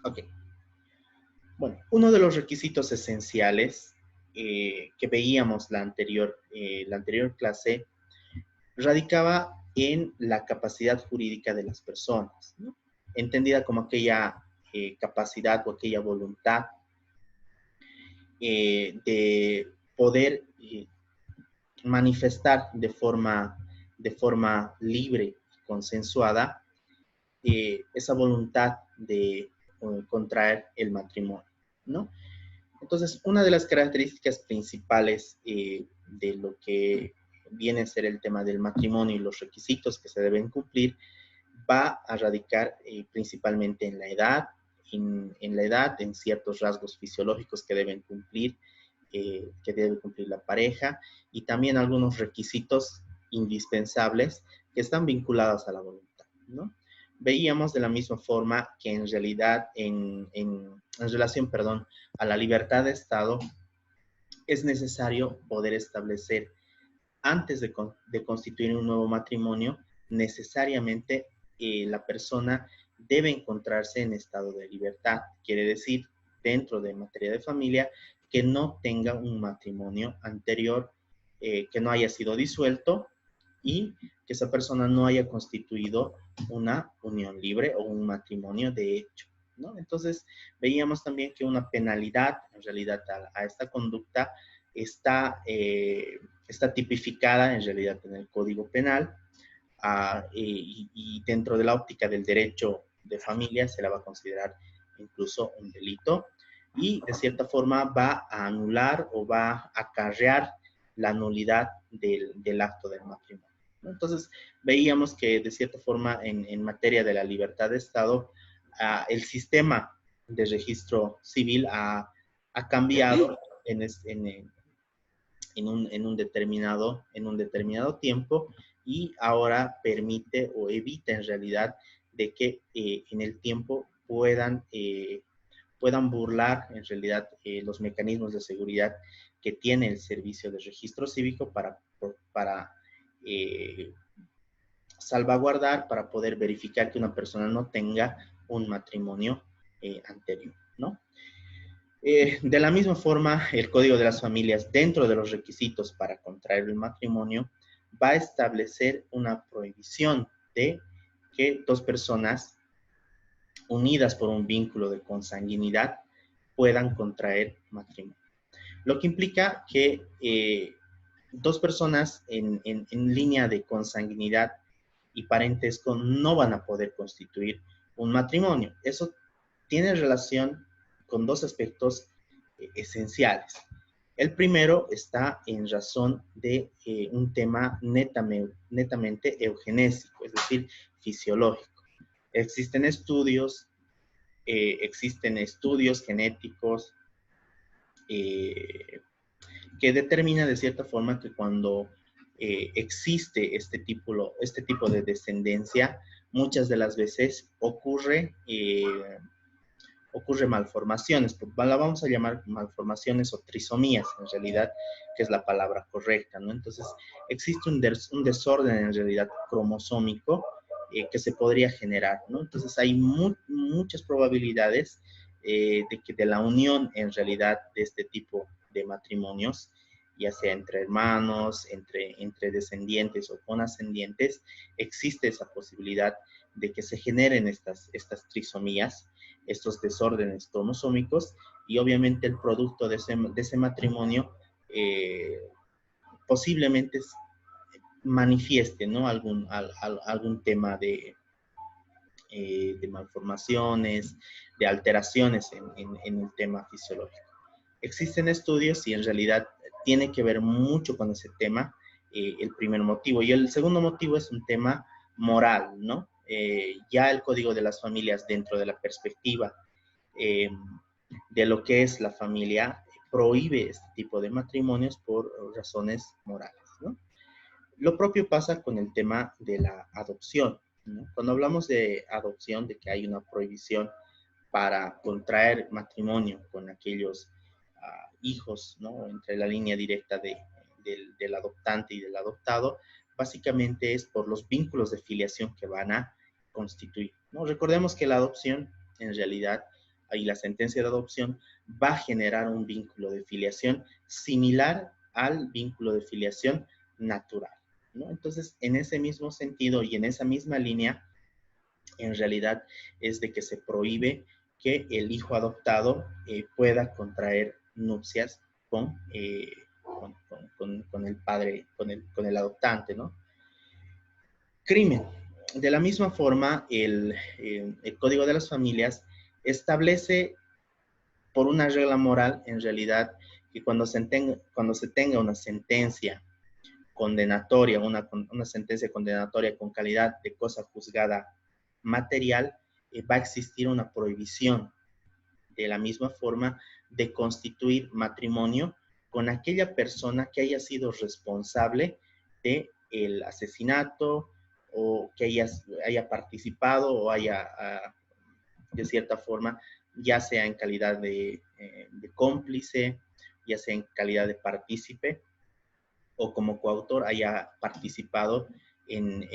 Ok. Bueno, uno de los requisitos esenciales que veíamos la anterior clase radicaba en la capacidad jurídica de las personas, ¿no? Entendida como aquella capacidad o aquella voluntad de poder manifestar de forma libre y consensuada esa voluntad de contraer el matrimonio, ¿no? Entonces, una de las características principales de lo que viene a ser el tema del matrimonio y los requisitos que se deben cumplir va a radicar principalmente en la edad, en la edad, en ciertos rasgos fisiológicos que debe cumplir la pareja y también algunos requisitos indispensables que están vinculados a la voluntad, ¿no? Veíamos de la misma forma que en realidad, en relación, perdón, a la libertad de Estado, es necesario poder establecer, antes de constituir un nuevo matrimonio, necesariamente la persona debe encontrarse en estado de libertad. Quiere decir, dentro de materia de familia, que no tenga un matrimonio anterior, que no haya sido disuelto y que esa persona no haya constituido una unión libre o un matrimonio de hecho, ¿no? Entonces, veíamos también que una penalidad, en realidad, a esta conducta está tipificada en realidad en el Código Penal y dentro de la óptica del derecho de familia se la va a considerar incluso un delito y de cierta forma va a anular o va a acarrear la nulidad del acto del matrimonio, ¿no? Entonces veíamos que de cierta forma en materia de la libertad de Estado, el sistema de registro civil ha cambiado en un determinado tiempo y ahora permite o evita en realidad de que en el tiempo puedan burlar en realidad los mecanismos de seguridad que tiene el servicio de registro cívico para eh, salvaguardar, para poder verificar que una persona no tenga un matrimonio anterior, ¿no? De la misma forma, el Código de las Familias, dentro de los requisitos para contraer el matrimonio, va a establecer una prohibición de que dos personas unidas por un vínculo de consanguinidad puedan contraer matrimonio. Lo que implica que dos personas en línea de consanguinidad y parentesco no van a poder constituir un matrimonio. Eso tiene relación con dos aspectos esenciales. El primero está en razón de un tema netamente eugenésico, es decir, fisiológico. Existen estudios genéticos eh, que determina de cierta forma que cuando existe este tipo de descendencia, muchas de las veces ocurre malformaciones, la vamos a llamar malformaciones o trisomías en realidad, que es la palabra correcta, ¿no? Entonces, existe un desorden en realidad cromosómico que se podría generar, ¿no? Entonces, hay muchas probabilidades de que de la unión en realidad de este tipo de matrimonios, ya sea entre hermanos, entre descendientes o con ascendientes, existe esa posibilidad de que se generen estas trisomías, estos desórdenes cromosómicos, y obviamente el producto de ese matrimonio posiblemente manifieste, ¿no? algún tema de malformaciones, de alteraciones en el tema fisiológico. Existen estudios y en realidad tiene que ver mucho con ese tema, el primer motivo. Y el segundo motivo es un tema moral, ¿no? Ya el Código de las Familias, dentro de la perspectiva de lo que es la familia, prohíbe este tipo de matrimonios por razones morales, ¿no? Lo propio pasa con el tema de la adopción, ¿no? Cuando hablamos de adopción, de que hay una prohibición para contraer matrimonio con aquellos hijos, ¿no? Entre la línea directa del adoptante y del adoptado, básicamente es por los vínculos de filiación que van a constituir, ¿no? Recordemos que la adopción, en realidad, y la sentencia de adopción va a generar un vínculo de filiación similar al vínculo de filiación natural, ¿no? Entonces, en ese mismo sentido y en esa misma línea, en realidad es de que se prohíbe que el hijo adoptado pueda contraer nupcias con el padre, con el adoptante, ¿no? Crimen. De la misma forma, el Código de las Familias establece por una regla moral, en realidad, que cuando se tenga una sentencia condenatoria, una sentencia condenatoria con calidad de cosa juzgada material, va a existir una prohibición de la misma forma de constituir matrimonio con aquella persona que haya sido responsable del asesinato o que haya participado o haya, de cierta forma, ya sea en calidad de cómplice, ya sea en calidad de partícipe o como coautor haya participado en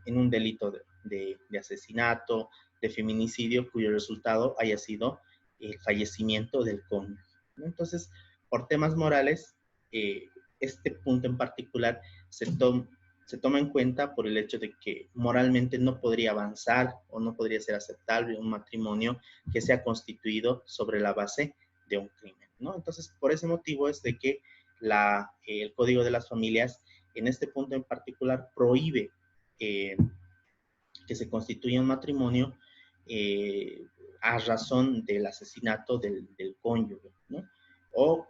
un delito de asesinato, de feminicidio, cuyo resultado haya sido el fallecimiento del cónyuge, ¿no? Entonces, por temas morales, este punto en particular se toma en cuenta por el hecho de que moralmente no podría avanzar o no podría ser aceptable un matrimonio que sea constituido sobre la base de un crimen, ¿no? Entonces, por ese motivo es de que el Código de las Familias, en este punto en particular, prohíbe que se constituya un matrimonio a razón del asesinato del cónyuge, ¿no? O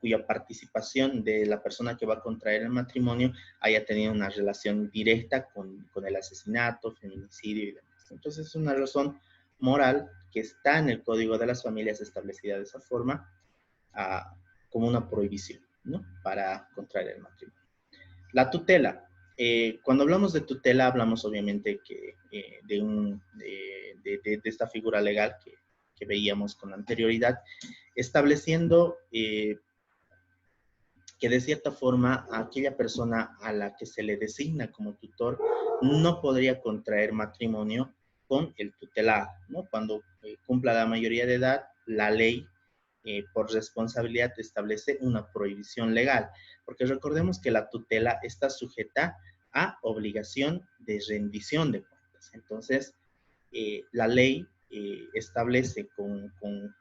cuya participación de la persona que va a contraer el matrimonio haya tenido una relación directa con el asesinato, feminicidio y demás. Entonces es una razón moral que está en el Código de las Familias establecida de esa forma, como una prohibición, ¿no? Para contraer el matrimonio. La tutela. Cuando hablamos de tutela, hablamos obviamente de esta figura legal que veíamos con anterioridad, estableciendo que de cierta forma aquella persona a la que se le designa como tutor no podría contraer matrimonio con el tutelado, ¿no? Cuando cumpla la mayoría de edad, la ley por responsabilidad establece una prohibición legal, porque recordemos que la tutela está sujeta a obligación de rendición de cuentas. Entonces, la ley establece con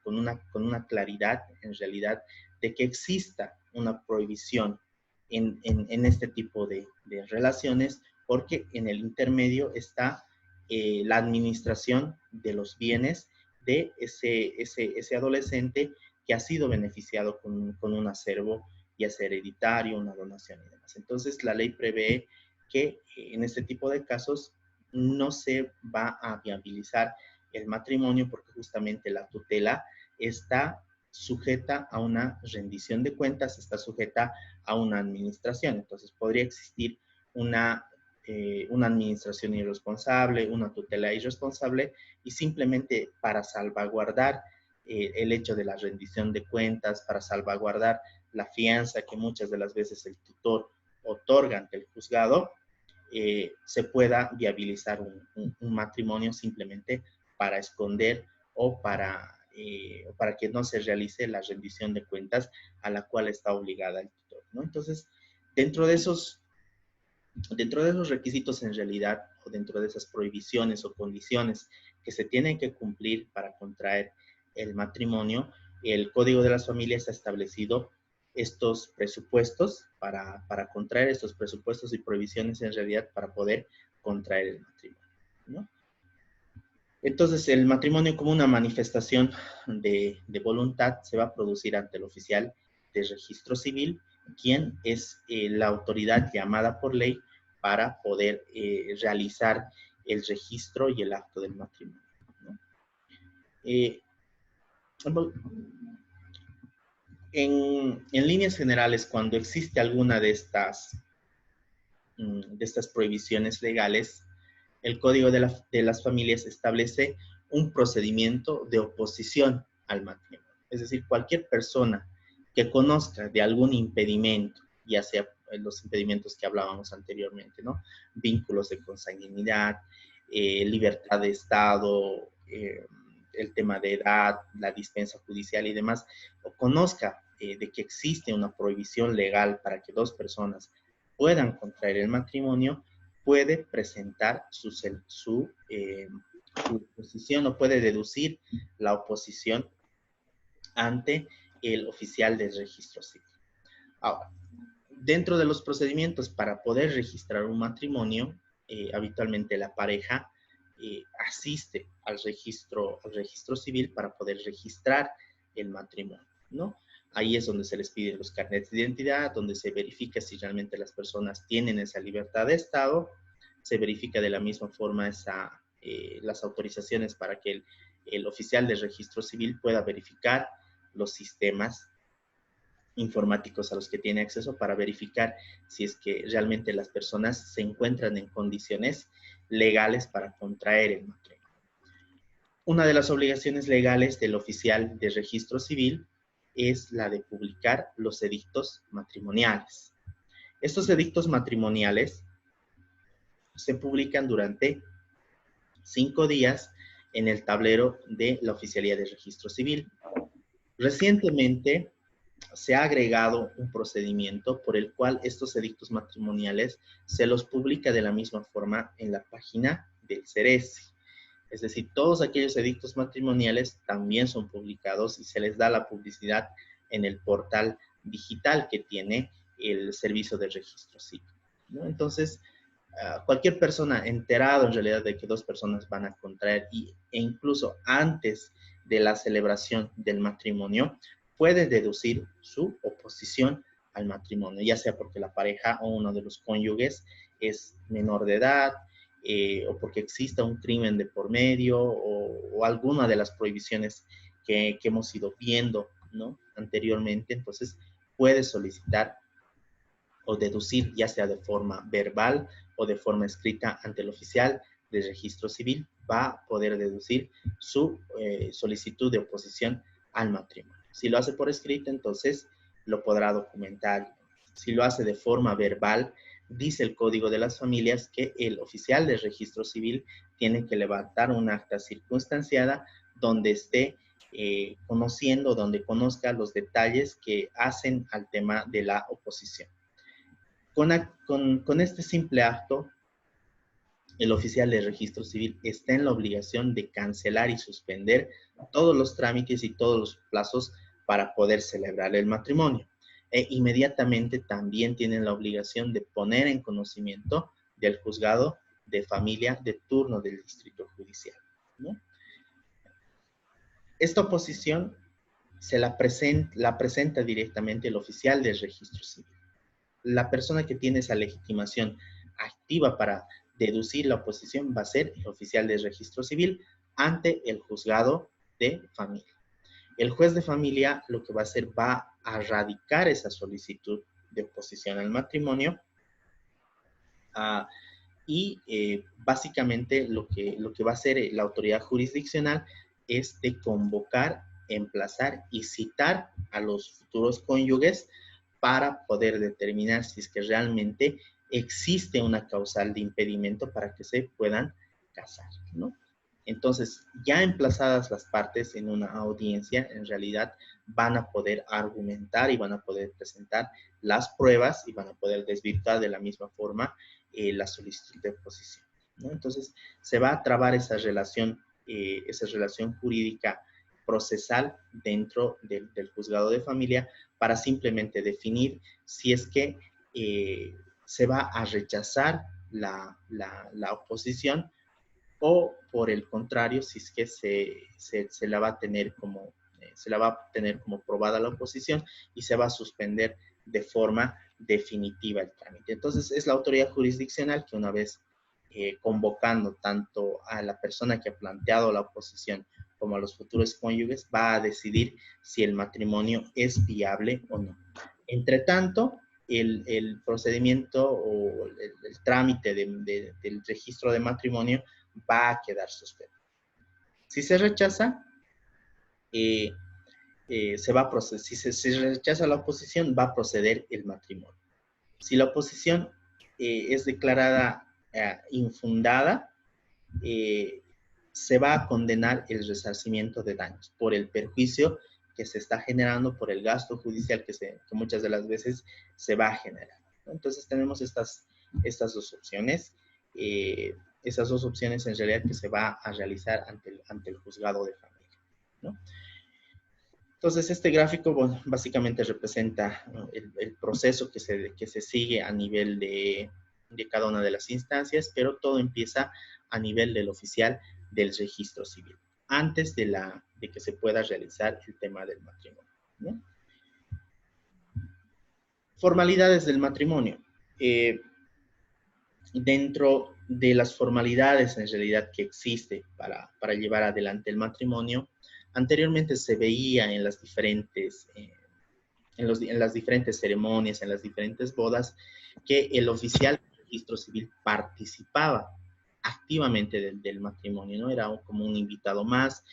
una claridad, en realidad, de que exista una prohibición en este tipo de relaciones, porque en el intermedio está la administración de los bienes de ese adolescente que ha sido beneficiado con un acervo, ya sea hereditario, una donación y demás. Entonces, la ley prevé que en este tipo de casos no se va a viabilizar el matrimonio porque justamente la tutela está sujeta a una rendición de cuentas, está sujeta a una administración. Entonces, podría existir una administración irresponsable, una tutela irresponsable, y simplemente para salvaguardar el hecho de la rendición de cuentas, para salvaguardar la fianza que muchas de las veces el tutor otorga ante el juzgado, se pueda viabilizar un matrimonio simplemente para esconder o para que no se realice la rendición de cuentas a la cual está obligada el tutor, ¿no? Entonces, dentro de esos requisitos en realidad, o dentro de esas prohibiciones o condiciones que se tienen que cumplir para contraer el matrimonio, el Código de las Familias ha establecido estos presupuestos para contraer estos presupuestos y prohibiciones en realidad para poder contraer el matrimonio, ¿no? Entonces, el matrimonio como una manifestación de voluntad se va a producir ante el oficial de registro civil, quien es la autoridad llamada por ley para poder realizar el registro y el acto del matrimonio, ¿no? En líneas generales, cuando existe alguna de estas prohibiciones legales, el Código de las Familias establece un procedimiento de oposición al matrimonio. Es decir, cualquier persona que conozca de algún impedimento, ya sea los impedimentos que hablábamos anteriormente, ¿no? Vínculos de consanguinidad, libertad de Estado, el tema de edad, la dispensa judicial y demás, o conozca de que existe una prohibición legal para que dos personas puedan contraer el matrimonio, puede presentar su oposición o puede deducir la oposición ante el oficial del registro civil. Ahora, dentro de los procedimientos para poder registrar un matrimonio, habitualmente la pareja asiste al registro civil para poder registrar el matrimonio, ¿no? Ahí es donde se les piden los carnets de identidad, donde se verifica si realmente las personas tienen esa libertad de estado, se verifica de la misma forma las autorizaciones para que el oficial de registro civil pueda verificar los sistemas informáticos a los que tiene acceso para verificar si es que realmente las personas se encuentran en condiciones legales para contraer el matrimonio. Una de las obligaciones legales del oficial de registro civil es la de publicar los edictos matrimoniales. Estos edictos matrimoniales se publican durante 5 días en el tablero de la Oficialía de Registro Civil. Recientemente se ha agregado un procedimiento por el cual estos edictos matrimoniales se los publica de la misma forma en la página del CERECI. Es decir, todos aquellos edictos matrimoniales también son publicados y se les da la publicidad en el portal digital que tiene el servicio de registro civil, ¿no? Entonces, cualquier persona enterado en realidad de que dos personas van a contraer e incluso antes de la celebración del matrimonio, puede deducir su oposición al matrimonio, ya sea porque la pareja o uno de los cónyuges es menor de edad, o porque exista un crimen de por medio, o alguna de las prohibiciones que hemos ido viendo, ¿no?, anteriormente. Entonces, puede solicitar o deducir, ya sea de forma verbal o de forma escrita ante el oficial de registro civil, va a poder deducir su solicitud de oposición al matrimonio. Si lo hace por escrito, entonces lo podrá documentar. Si lo hace de forma verbal, dice el Código de las Familias que el oficial de registro civil tiene que levantar un acta circunstanciada donde esté conociendo, donde conozca los detalles que hacen al tema de la oposición. Con este simple acto, el oficial de registro civil está en la obligación de cancelar y suspender todos los trámites y todos los plazos para poder celebrar el matrimonio. E inmediatamente también tienen la obligación de poner en conocimiento del juzgado de familia de turno del distrito judicial, ¿no? Esta oposición la presenta directamente el oficial del registro civil. La persona que tiene esa legitimación activa para deducir la oposición va a ser el oficial de registro civil ante el juzgado de familia. El juez de familia lo que va a hacer va a radicar esa solicitud de oposición al matrimonio y básicamente lo que va a hacer la autoridad jurisdiccional es de convocar, emplazar y citar a los futuros cónyuges para poder determinar si es que realmente existe una causal de impedimento para que se puedan casar, ¿no? Entonces, ya emplazadas las partes en una audiencia, en realidad van a poder argumentar y van a poder presentar las pruebas y van a poder desvirtuar de la misma forma la solicitud de oposición, ¿no? Entonces, se va a trabar esa relación jurídica procesal dentro del juzgado de familia para simplemente definir si es que se va a rechazar la oposición o por el contrario, si es que se la va a tener como probada la oposición y se va a suspender de forma definitiva el trámite. Entonces, es la autoridad jurisdiccional que una vez convocando tanto a la persona que ha planteado la oposición como a los futuros cónyuges, va a decidir si el matrimonio es viable o no. Entre tanto, el procedimiento o el trámite del registro de matrimonio va a quedar suspendido. Si se rechaza, si se rechaza la oposición, va a proceder el matrimonio. Si la oposición es declarada infundada, se va a condenar el resarcimiento de daños por el perjuicio que se está generando, por el gasto judicial que muchas de las veces se va a generar, ¿no? Entonces tenemos estas dos opciones. Esas dos opciones en realidad que se va a realizar ante el juzgado de familia, ¿no? Entonces, este gráfico, bueno, básicamente representa, ¿no?, el proceso que se sigue a nivel de cada una de las instancias, pero todo empieza a nivel del oficial del registro civil, antes de que se pueda realizar el tema del matrimonio, ¿no? Formalidades del matrimonio. Dentro de las formalidades en realidad que existe para llevar adelante el matrimonio, anteriormente se veía en las diferentes, en las diferentes ceremonias, en las diferentes bodas, que el oficial del registro civil participaba activamente del matrimonio, ¿no? Era como un invitado más,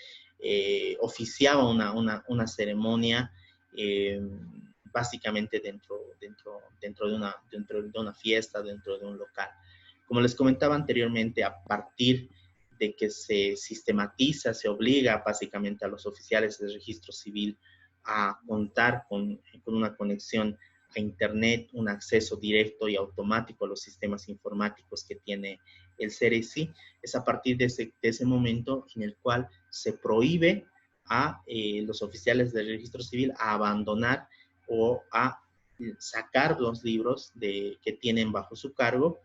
oficiaba una ceremonia, básicamente dentro de una fiesta, dentro de un local. Como les comentaba anteriormente, a partir de que se sistematiza, se obliga básicamente a los oficiales del registro civil a contar con una conexión a Internet, un acceso directo y automático a los sistemas informáticos que tiene el CERECI, es a partir de ese momento en el cual se prohíbe a los oficiales del registro civil a abandonar o a sacar los libros que tienen bajo su cargo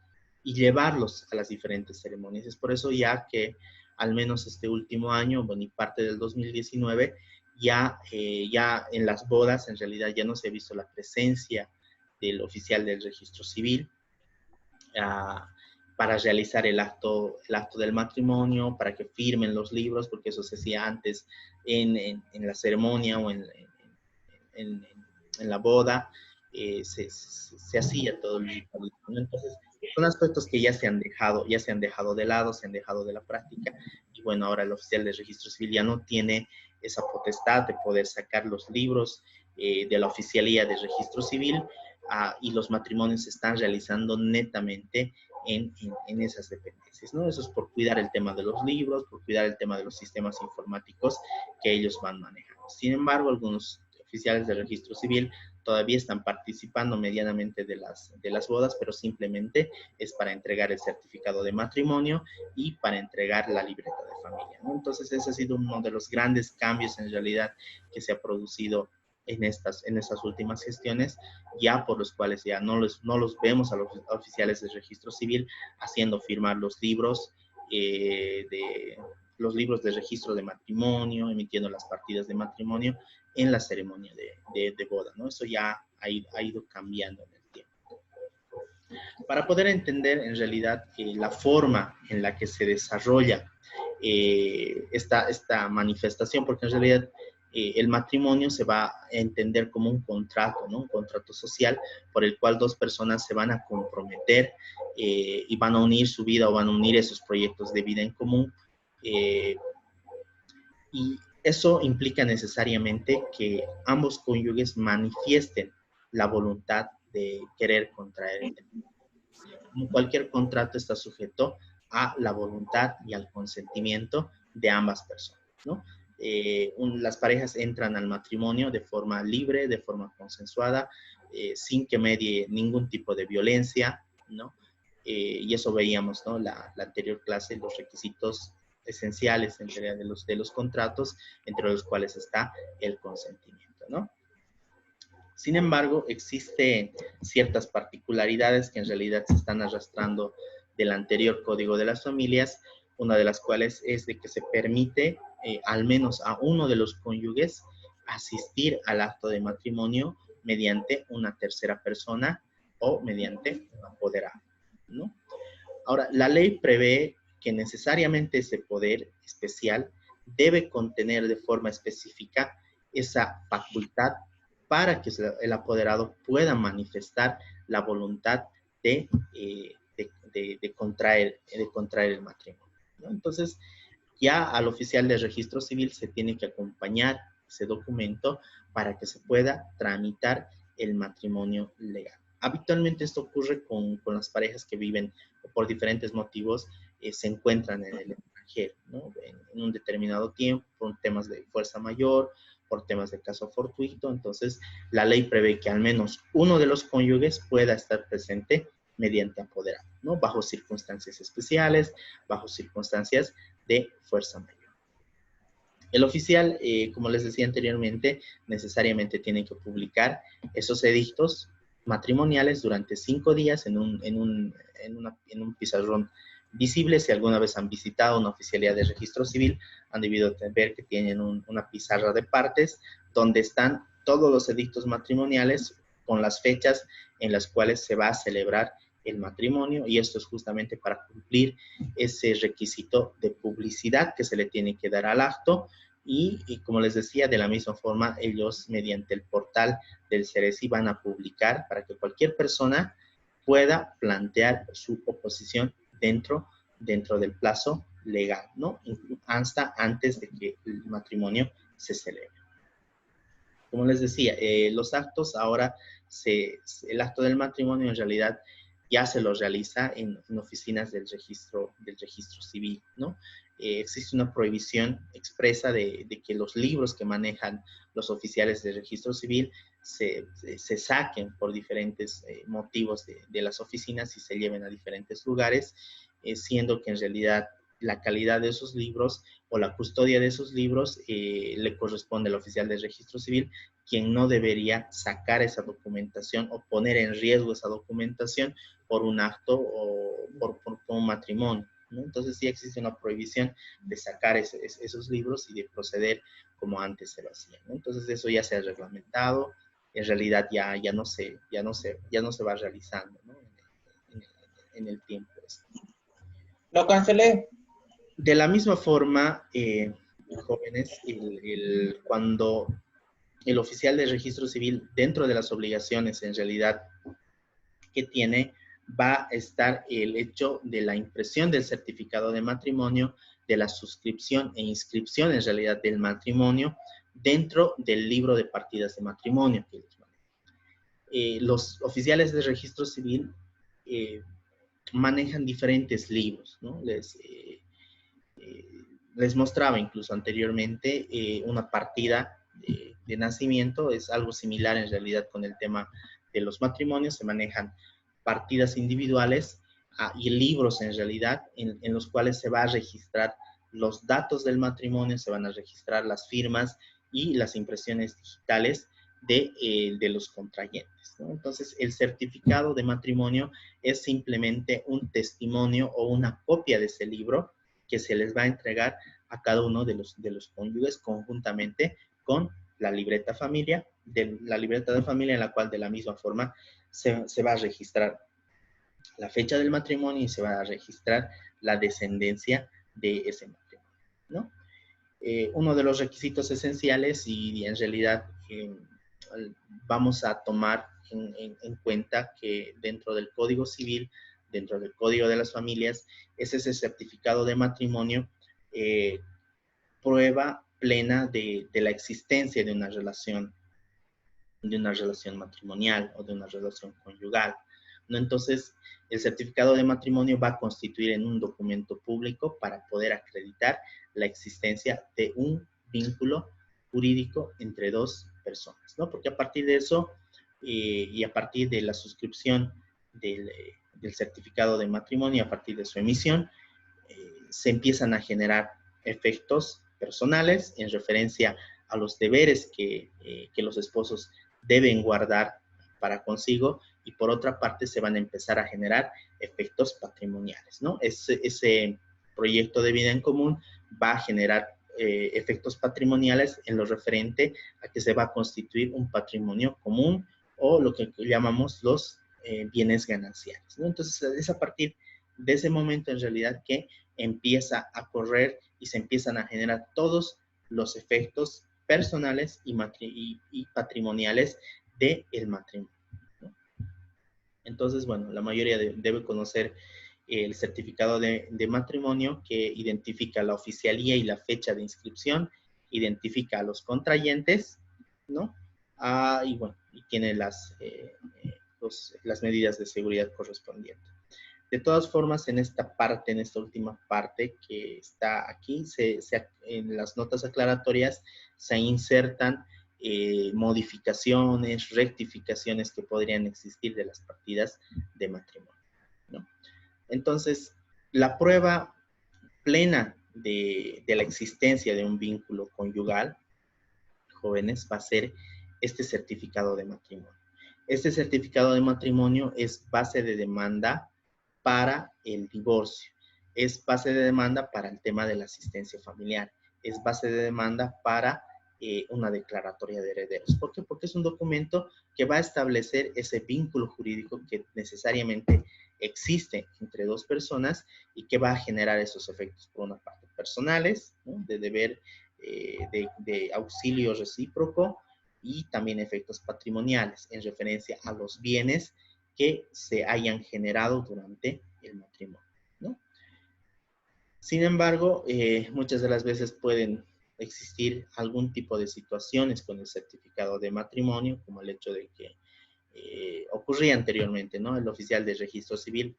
y llevarlos a las diferentes ceremonias. Es por eso ya que al menos este último año, bueno, y parte del 2019, ya en las bodas en realidad ya no se ha visto la presencia del oficial del registro civil para realizar el acto del matrimonio, para que firmen los libros, porque eso se hacía antes en la ceremonia o en la boda, se hacía todo el ritual, ¿no? Entonces, son aspectos que ya se han dejado de lado, se han dejado de la práctica, y bueno, ahora el oficial de registro civil ya no tiene esa potestad de poder sacar los libros de la oficialía de registro civil, y los matrimonios se están realizando netamente en esas dependencias, ¿no? Eso es por cuidar el tema de los libros, por cuidar el tema de los sistemas informáticos que ellos van manejando. Sin embargo, algunos oficiales de registro civil todavía están participando medianamente de las bodas, pero simplemente es para entregar el certificado de matrimonio y para entregar la libreta de familia, ¿no? Entonces, ese ha sido uno de los grandes cambios en realidad que se ha producido en estas últimas gestiones, ya por los cuales ya no los vemos a los oficiales de registro civil haciendo firmar los libros de registro de matrimonio, emitiendo las partidas de matrimonio en la ceremonia de boda, ¿no? Eso ya ha ido cambiando en el tiempo. Para poder entender en realidad la forma en la que se desarrolla esta manifestación, porque en realidad el matrimonio se va a entender como un contrato, ¿no? Un contrato social por el cual dos personas se van a comprometer y van a unir su vida o van a unir esos proyectos de vida en común. Y eso implica necesariamente que ambos cónyuges manifiesten la voluntad de querer contraer el matrimonio. Como cualquier contrato está sujeto a la voluntad y al consentimiento de ambas personas, ¿no? Las parejas entran al matrimonio de forma libre, de forma consensuada, sin que medie ningún tipo de violencia, ¿no? Y eso veíamos, ¿no? La anterior clase, los requisitos esenciales en realidad de los contratos, entre los cuales está el consentimiento, ¿no? Sin embargo, existen ciertas particularidades que en realidad se están arrastrando del anterior Código de las Familias, una de las cuales es de que se permite al menos a uno de los cónyuges asistir al acto de matrimonio mediante una tercera persona o mediante un apoderado, ¿no? Ahora, la ley prevé que necesariamente ese poder especial debe contener de forma específica esa facultad para que el apoderado pueda manifestar la voluntad de contraer el matrimonio, ¿no? Entonces, ya al oficial de registro civil se tiene que acompañar ese documento para que se pueda tramitar el matrimonio legal. Habitualmente esto ocurre con las parejas que viven por diferentes motivos, se encuentran en el extranjero. extranjero, ¿no? En un determinado tiempo, por temas de fuerza mayor, por temas de caso fortuito. Entonces, la ley prevé que al menos uno de los cónyuges pueda estar presente mediante apoderado, ¿no? Bajo circunstancias especiales, bajo circunstancias de fuerza mayor. El oficial, como les decía anteriormente, necesariamente tiene que publicar esos edictos matrimoniales durante 5 días en un pizarrón visible. Si alguna vez han visitado una oficialía de registro civil, han debido ver que tienen una pizarra de partes donde están todos los edictos matrimoniales con las fechas en las cuales se va a celebrar el matrimonio, y esto es justamente para cumplir ese requisito de publicidad que se le tiene que dar al acto. Y como les decía, de la misma forma, ellos mediante el portal del CERECI van a publicar para que cualquier persona pueda plantear su oposición dentro del plazo legal, ¿no? Hasta antes de que el matrimonio se celebre. Como les decía, los actos ahora, el acto del matrimonio en realidad ya se lo realiza en oficinas del registro civil, ¿no? Existe una prohibición expresa de que los libros que manejan los oficiales de registro civil se saquen por diferentes motivos de las oficinas y se lleven a diferentes lugares, siendo que en realidad la calidad de esos libros o la custodia de esos libros le corresponde al oficial de registro civil, quien no debería sacar esa documentación o poner en riesgo esa documentación por un acto o por un matrimonio, ¿no? Entonces sí existe una prohibición de sacar esos libros y de proceder como antes se lo hacía, ¿no? Entonces eso ya se ha reglamentado, en realidad ya no se va realizando, ¿no? En el tiempo. Lo cancelé. De la misma forma, jóvenes, cuando el oficial de registro civil, dentro de las obligaciones en realidad que tiene, va a estar el hecho de la impresión del certificado de matrimonio, de la suscripción e inscripción en realidad del matrimonio dentro del libro de partidas de matrimonio que les manejan. Los oficiales de registro civil manejan diferentes libros, ¿no? Les mostraba incluso anteriormente una partida de nacimiento. Es algo similar en realidad con el tema de los matrimonios. Se manejan partidas individuales y libros en realidad en los cuales se va a registrar los datos del matrimonio, se van a registrar las firmas y las impresiones digitales de los contrayentes, ¿no? Entonces, el certificado de matrimonio es simplemente un testimonio o una copia de ese libro que se les va a entregar a cada uno de los cónyuges conjuntamente con la libreta de familia, en la cual de la misma forma se va a registrar la fecha del matrimonio y se va a registrar la descendencia de ese matrimonio, ¿no? Uno de los requisitos esenciales, y en realidad vamos a tomar en cuenta que dentro del Código Civil, dentro del Código de las Familias, es ese certificado de matrimonio, prueba plena de la existencia de una relación matrimonial o de una relación conyugal, ¿no? Entonces, el certificado de matrimonio va a constituir en un documento público para poder acreditar la existencia de un vínculo jurídico entre dos personas, ¿no? Porque a partir de eso y a partir de la suscripción del certificado de matrimonio, a partir de su emisión, se empiezan a generar efectos personales en referencia a los deberes que los esposos deben guardar para consigo, y por otra parte se van a empezar a generar efectos patrimoniales, ¿no? Ese proyecto de vida en común va a generar efectos patrimoniales en lo referente a que se va a constituir un patrimonio común o lo que llamamos los bienes gananciales, ¿no? Entonces es a partir de ese momento en realidad que empieza a correr y se empiezan a generar todos los efectos personales y patrimoniales del matrimonio, ¿no? Entonces, bueno, la mayoría debe conocer el certificado de matrimonio, que identifica la oficialía y la fecha de inscripción, identifica a los contrayentes, ¿no? Y bueno, y tiene las medidas de seguridad correspondientes. De todas formas, en esta parte, en esta última parte que está aquí, en las notas aclaratorias se insertan modificaciones, rectificaciones que podrían existir de las partidas de matrimonio, ¿no? Entonces, la prueba plena de la existencia de un vínculo conyugal, jóvenes, va a ser este certificado de matrimonio. Este certificado de matrimonio es base de demanda para el divorcio, es base de demanda para el tema de la asistencia familiar, es base de demanda para una declaratoria de herederos. ¿Por qué? Porque es un documento que va a establecer ese vínculo jurídico que necesariamente existe entre dos personas y que va a generar esos efectos, por una parte personales, ¿no? De deber de auxilio recíproco, y también efectos patrimoniales en referencia a los bienes que se hayan generado durante el matrimonio, ¿no? Sin embargo, muchas de las veces pueden existir algún tipo de situaciones con el certificado de matrimonio, como el hecho de que ocurría anteriormente, ¿no? El oficial de registro civil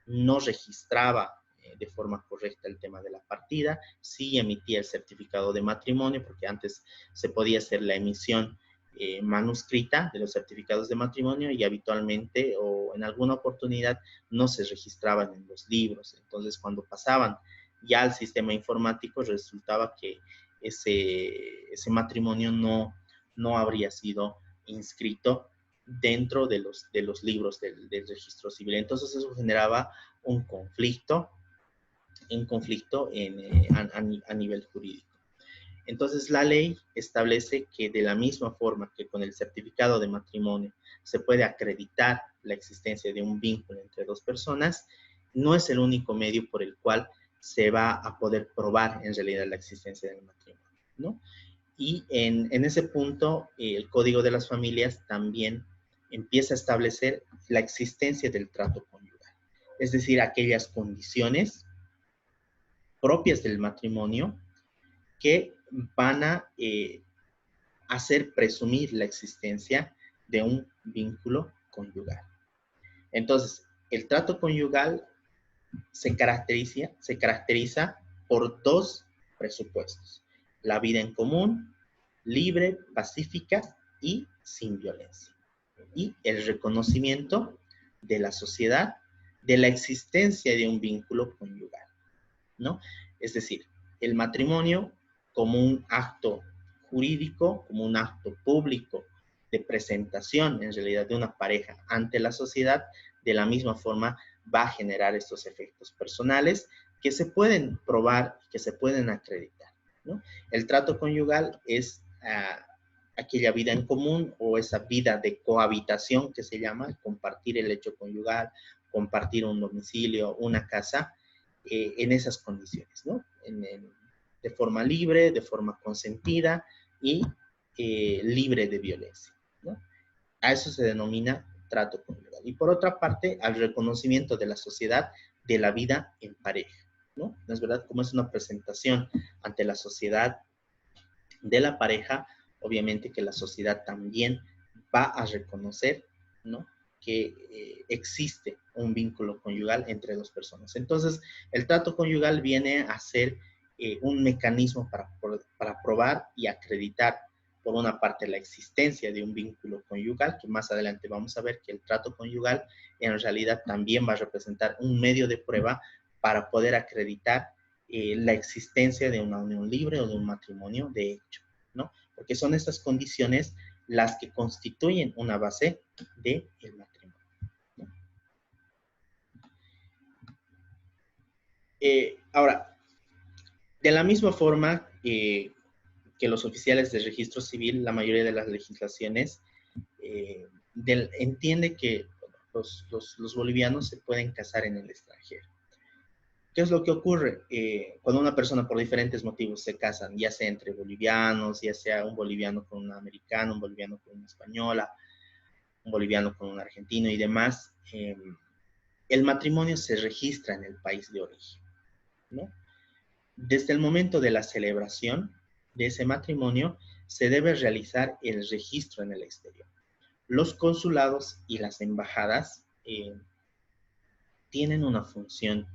no registraba de forma correcta el tema de la partida, sí emitía el certificado de matrimonio, porque antes se podía hacer la emisión manuscrita de los certificados de matrimonio y habitualmente o en alguna oportunidad no se registraban en los libros. Entonces, cuando pasaban ya al sistema informático, resultaba que ese matrimonio no habría sido inscrito dentro de los libros del registro civil. Entonces, eso generaba un conflicto a nivel jurídico. Entonces, la ley establece que de la misma forma que con el certificado de matrimonio se puede acreditar la existencia de un vínculo entre dos personas, no es el único medio por el cual se va a poder probar en realidad la existencia del matrimonio, ¿no? Y en ese punto, el Código de las Familias también empieza a establecer la existencia del trato conyugal, es decir, aquellas condiciones propias del matrimonio que van a hacer presumir la existencia de un vínculo conyugal. Entonces, el trato conyugal se caracteriza por dos presupuestos: la vida en común, libre, pacífica y sin violencia, y el reconocimiento de la sociedad de la existencia de un vínculo conyugal, ¿no? Es decir, el matrimonio como un acto jurídico, como un acto público de presentación en realidad de una pareja ante la sociedad, de la misma forma va a generar estos efectos personales que se pueden probar, que se pueden acreditar, ¿no? El trato conyugal es aquella vida en común o esa vida de cohabitación que se llama, compartir el hecho conyugal, compartir un domicilio, una casa, en esas condiciones, ¿no? De forma libre, de forma consentida y libre de violencia, ¿no? A eso se denomina trato conyugal. Y por otra parte, al reconocimiento de la sociedad de la vida en pareja, ¿no? ¿No es verdad? Como es una presentación ante la sociedad de la pareja, obviamente que la sociedad también va a reconocer, ¿no?, que existe un vínculo conyugal entre dos personas. Entonces, el trato conyugal viene a ser un mecanismo para probar y acreditar, por una parte, la existencia de un vínculo conyugal, que más adelante vamos a ver que el trato conyugal en realidad también va a representar un medio de prueba para poder acreditar la existencia de una unión libre o de un matrimonio de hecho, ¿no? Porque son estas condiciones las que constituyen una base del matrimonio, ¿no? Ahora, de la misma forma que los oficiales de registro civil, la mayoría de las legislaciones entiende que los bolivianos se pueden casar en el extranjero. ¿Qué es lo que ocurre? Cuando una persona por diferentes motivos se casan, ya sea entre bolivianos, ya sea un boliviano con un americano, un boliviano con una española, un boliviano con un argentino y demás, el matrimonio se registra en el país de origen, ¿no? Desde el momento de la celebración de ese matrimonio, se debe realizar el registro en el exterior. Los consulados y las embajadas tienen una función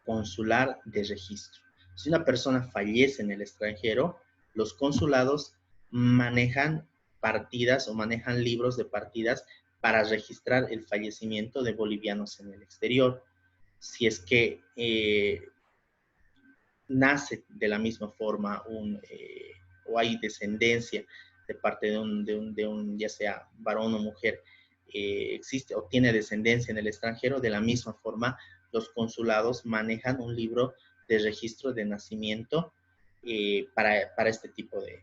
consular de registro. Si una persona fallece en el extranjero, los consulados manejan partidas o manejan libros de partidas para registrar el fallecimiento de bolivianos en el exterior. Si es que nace de la misma forma o hay descendencia de parte de un ya sea varón o mujer, existe o tiene descendencia en el extranjero, de la misma forma los consulados manejan un libro de registro de nacimiento para este tipo de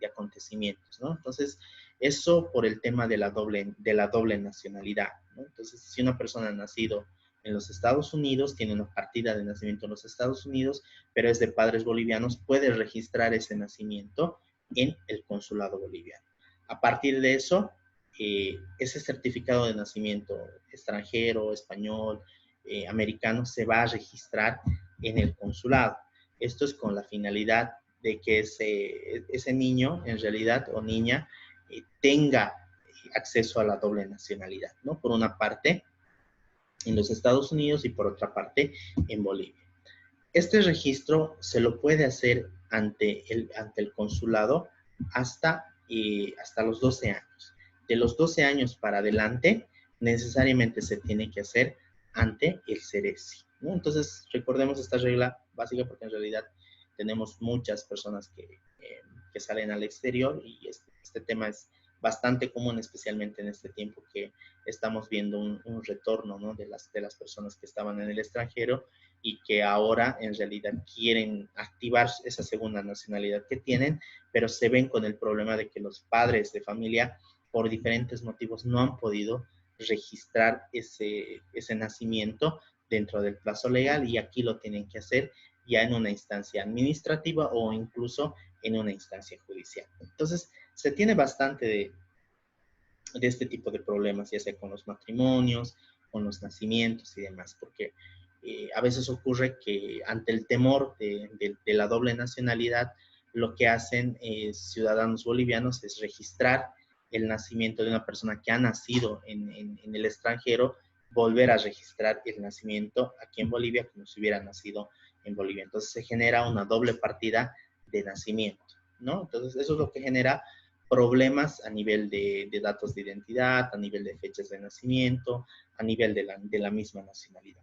acontecimientos, ¿no? Entonces, eso por el tema de la doble nacionalidad, ¿no? Entonces, si una persona ha nacido en los Estados Unidos, tiene una partida de nacimiento en los Estados Unidos, pero es de padres bolivianos, puede registrar ese nacimiento en el consulado boliviano. A partir de eso, ese certificado de nacimiento extranjero, español, americano, se va a registrar en el consulado. Esto es con la finalidad de que ese niño, en realidad, o niña, tenga acceso a la doble nacionalidad, ¿no? Por una parte, en los Estados Unidos y por otra parte, en Bolivia. Este registro se lo puede hacer ante el consulado hasta los 12 años. De los 12 años para adelante, necesariamente se tiene que hacer ante el CERESI, ¿no? Entonces, recordemos esta regla básica porque en realidad tenemos muchas personas que salen al exterior y este tema es bastante común, especialmente en este tiempo que estamos viendo un retorno, ¿no? de las personas que estaban en el extranjero y que ahora en realidad quieren activar esa segunda nacionalidad que tienen, pero se ven con el problema de que los padres de familia, por diferentes motivos, no han podido registrar ese nacimiento dentro del plazo legal y aquí lo tienen que hacer ya en una instancia administrativa o incluso en una instancia judicial. Entonces, se tiene bastante de este tipo de problemas, ya sea con los matrimonios, con los nacimientos y demás, porque a veces ocurre que ante el temor de la doble nacionalidad, lo que hacen ciudadanos bolivianos es registrar el nacimiento de una persona que ha nacido en el extranjero, volver a registrar el nacimiento aquí en Bolivia como si hubiera nacido en Bolivia. Entonces se genera una doble partida de nacimiento, ¿no? Entonces eso es lo que genera problemas a nivel de datos de identidad, a nivel de fechas de nacimiento, a nivel de la misma nacionalidad.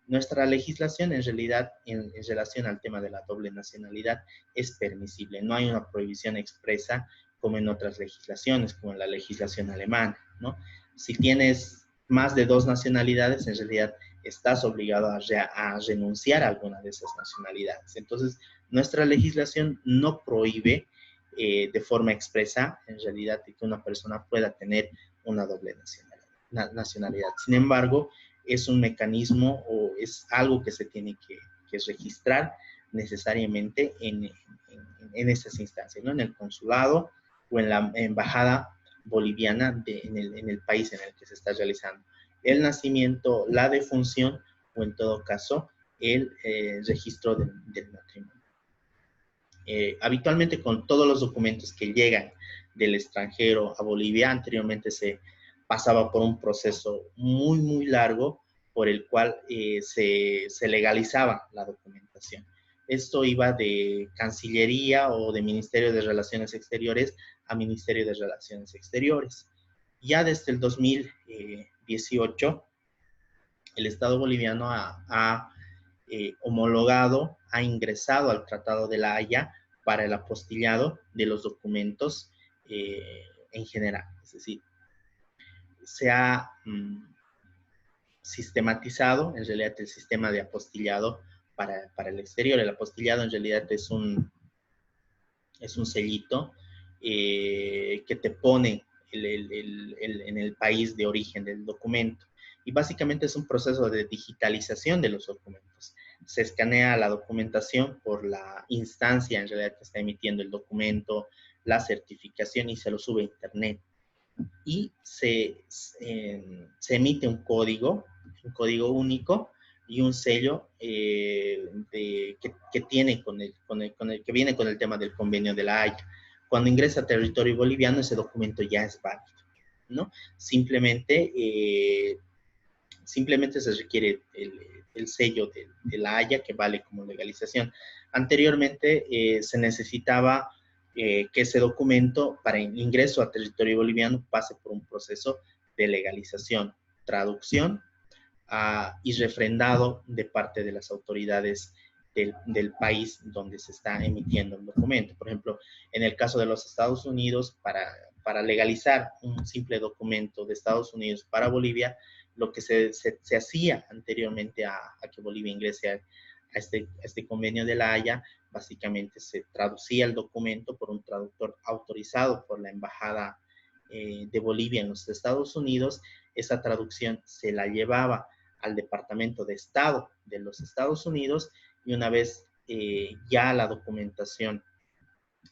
Nuestra legislación en realidad en relación al tema de la doble nacionalidad es permisible, no hay una prohibición expresa como en otras legislaciones, como en la legislación alemana, ¿no? Si tienes más de 2 nacionalidades, en realidad estás obligado a renunciar a alguna de esas nacionalidades. Entonces, nuestra legislación no prohíbe de forma expresa, en realidad, que una persona pueda tener una doble nacionalidad. Sin embargo, es un mecanismo o es algo que se tiene que registrar necesariamente en estas instancias, ¿no? En el consulado o en la embajada boliviana en el país en el que se está realizando el nacimiento, la defunción o en todo caso el registro del matrimonio. Habitualmente con todos los documentos que llegan del extranjero a Bolivia, anteriormente se pasaba por un proceso muy, muy largo por el cual se legalizaba la documentación. Esto iba de Cancillería o de Ministerio de Relaciones Exteriores a Ministerio de Relaciones Exteriores. Ya desde el 2018, el Estado boliviano ha homologado, ha ingresado al Tratado de la Haya para el apostillado de los documentos en general. Es decir, se ha sistematizado en realidad el sistema de apostillado para el exterior. El apostillado en realidad es un sellito que te pone en el país de origen del documento. Y básicamente es un proceso de digitalización de los documentos. Se escanea la documentación por la instancia en realidad que está emitiendo el documento, la certificación y se lo sube a internet. Y se emite un código único y un sello que tiene que viene con el tema del convenio de la Haya. Cuando ingresa a territorio boliviano, ese documento ya es válido, ¿no? Simplemente simplemente se requiere el sello de la Haya que vale como legalización. Anteriormente se necesitaba que ese documento para ingreso a territorio boliviano pase por un proceso de legalización, traducción y refrendado de parte de las autoridades del país donde se está emitiendo el documento. Por ejemplo, en el caso de los Estados Unidos, para legalizar un simple documento de Estados Unidos para Bolivia, lo que se hacía anteriormente a que Bolivia ingrese a este convenio de la Haya, básicamente se traducía el documento por un traductor autorizado por la Embajada de Bolivia en los Estados Unidos. Esa traducción se la llevaba al Departamento de Estado de los Estados Unidos y una vez ya la documentación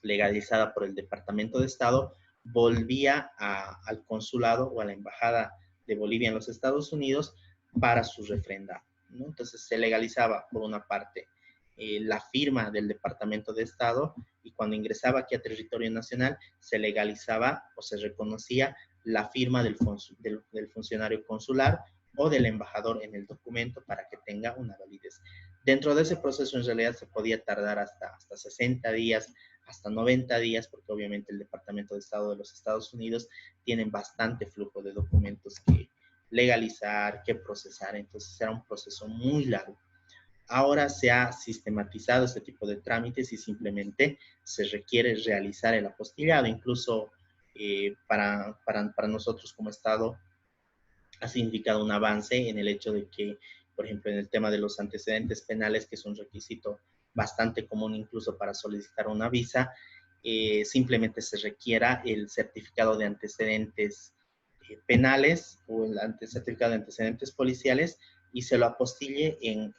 legalizada por el Departamento de Estado volvía al consulado o a la Embajada de Bolivia en los Estados Unidos para su refrendado, ¿no? Entonces se legalizaba por una parte la firma del Departamento de Estado y cuando ingresaba aquí a territorio nacional se legalizaba o se reconocía la firma del funcionario consular o del embajador en el documento para que tenga una validez. Dentro de ese proceso en realidad se podía tardar hasta 60 días, hasta 90 días, porque obviamente el Departamento de Estado de los Estados Unidos tienen bastante flujo de documentos que legalizar, que procesar, entonces era un proceso muy largo. Ahora se ha sistematizado este tipo de trámites y simplemente se requiere realizar el apostillado. Incluso para nosotros como Estado ha significado un avance en el hecho de que, por ejemplo, en el tema de los antecedentes penales, que es un requisito bastante común incluso para solicitar una visa, simplemente se requiera el certificado de antecedentes penales o el certificado de antecedentes policiales y se lo apostille en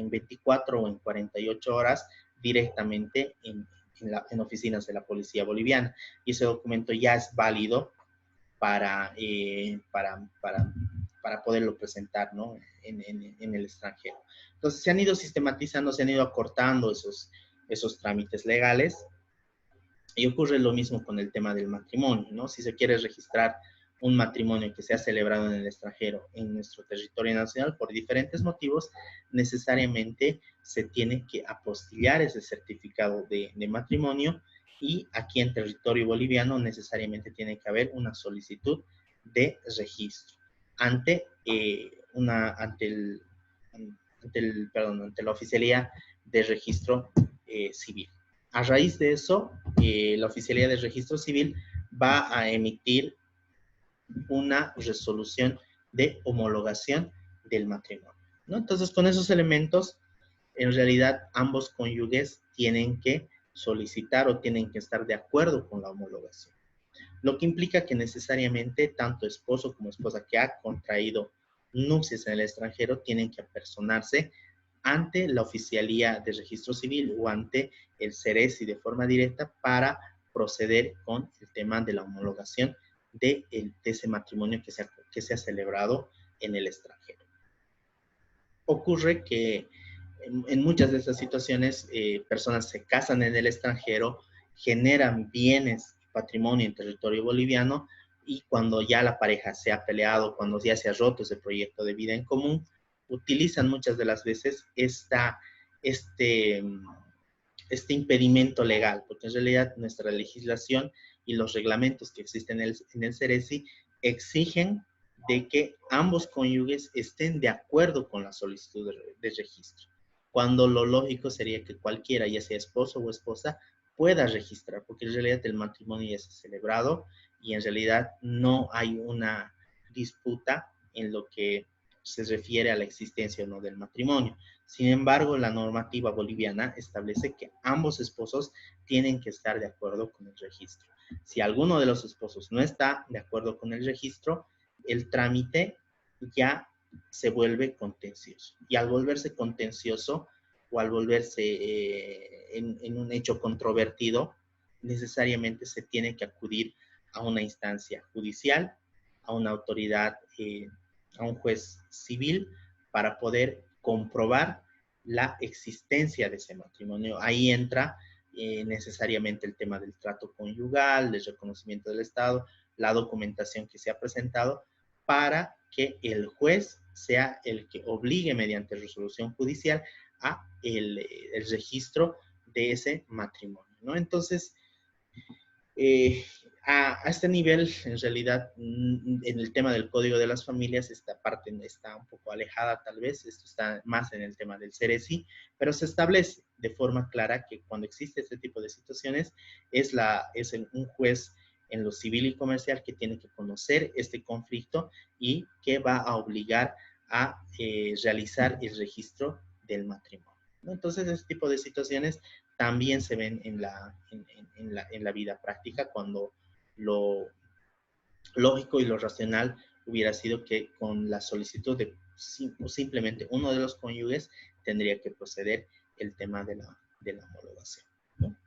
24 o en 48 horas directamente en oficinas de la Policía Boliviana. Y ese documento ya es válido para poderlo presentar, ¿no? en el extranjero. Entonces se han ido sistematizando, se han ido acortando esos trámites legales y ocurre lo mismo con el tema del matrimonio, ¿no? Si se quiere registrar un matrimonio que se ha celebrado en el extranjero, en nuestro territorio nacional, por diferentes motivos, necesariamente se tiene que apostillar ese certificado de matrimonio y aquí en territorio boliviano necesariamente tiene que haber una solicitud de registro ante la Oficialía de Registro Civil. A raíz de eso, la Oficialía de Registro Civil va a emitir una resolución de homologación del matrimonio, ¿no? Entonces, con esos elementos, en realidad, ambos cónyuges tienen que solicitar o tienen que estar de acuerdo con la homologación, lo que implica que necesariamente tanto esposo como esposa que ha contraído nupcias en el extranjero tienen que apersonarse ante la Oficialía de Registro Civil o ante el CERECI de forma directa para proceder con el tema de la homologación de ese matrimonio que se ha celebrado en el extranjero. Ocurre que en muchas de estas situaciones personas se casan en el extranjero, generan bienes y patrimonio en territorio boliviano y cuando ya la pareja se ha peleado, cuando ya se ha roto ese proyecto de vida en común, utilizan muchas de las veces este impedimento legal, porque en realidad nuestra legislación y los reglamentos que existen en el CERECI exigen de que ambos cónyuges estén de acuerdo con la solicitud de registro, cuando lo lógico sería que cualquiera, ya sea esposo o esposa, pueda registrar, porque en realidad el matrimonio ya se ha celebrado y en realidad no hay una disputa en lo que se refiere a la existencia o no del matrimonio. Sin embargo, la normativa boliviana establece que ambos esposos tienen que estar de acuerdo con el registro. Si alguno de los esposos no está de acuerdo con el registro, el trámite ya se vuelve contencioso. Y al volverse contencioso o al volverse en un hecho controvertido, necesariamente se tiene que acudir a una instancia judicial, a una autoridad, a un juez civil, para poder comprobar la existencia de ese matrimonio. Ahí entra necesariamente el tema del trato conyugal, del reconocimiento del Estado, la documentación que se ha presentado, para que el juez sea el que obligue mediante resolución judicial a el registro de ese matrimonio, ¿no? Entonces, a este nivel, en realidad, en el tema del Código de las Familias, esta parte está un poco alejada tal vez, esto está más en el tema del CERECI, pero se establece de forma clara que cuando existe este tipo de situaciones, es un juez en lo civil y comercial que tiene que conocer este conflicto y que va a obligar a realizar el registro del matrimonio, ¿no? Entonces, este tipo de situaciones también se ven en la vida práctica, cuando lo lógico y lo racional hubiera sido que con la solicitud de simplemente uno de los cónyuges tendría que proceder el tema de la homologación, ¿no?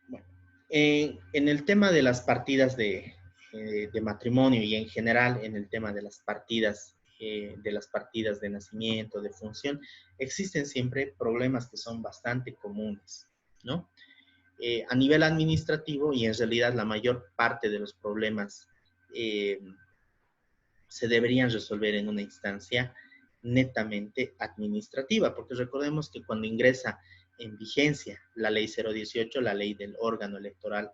Bueno, en el tema de las partidas de matrimonio y en general en el tema de las partidas de nacimiento, de función, existen siempre problemas que son bastante comunes, ¿no? A nivel administrativo, y en realidad la mayor parte de los problemas se deberían resolver en una instancia netamente administrativa, porque recordemos que cuando ingresa en vigencia la ley 018, la ley del órgano electoral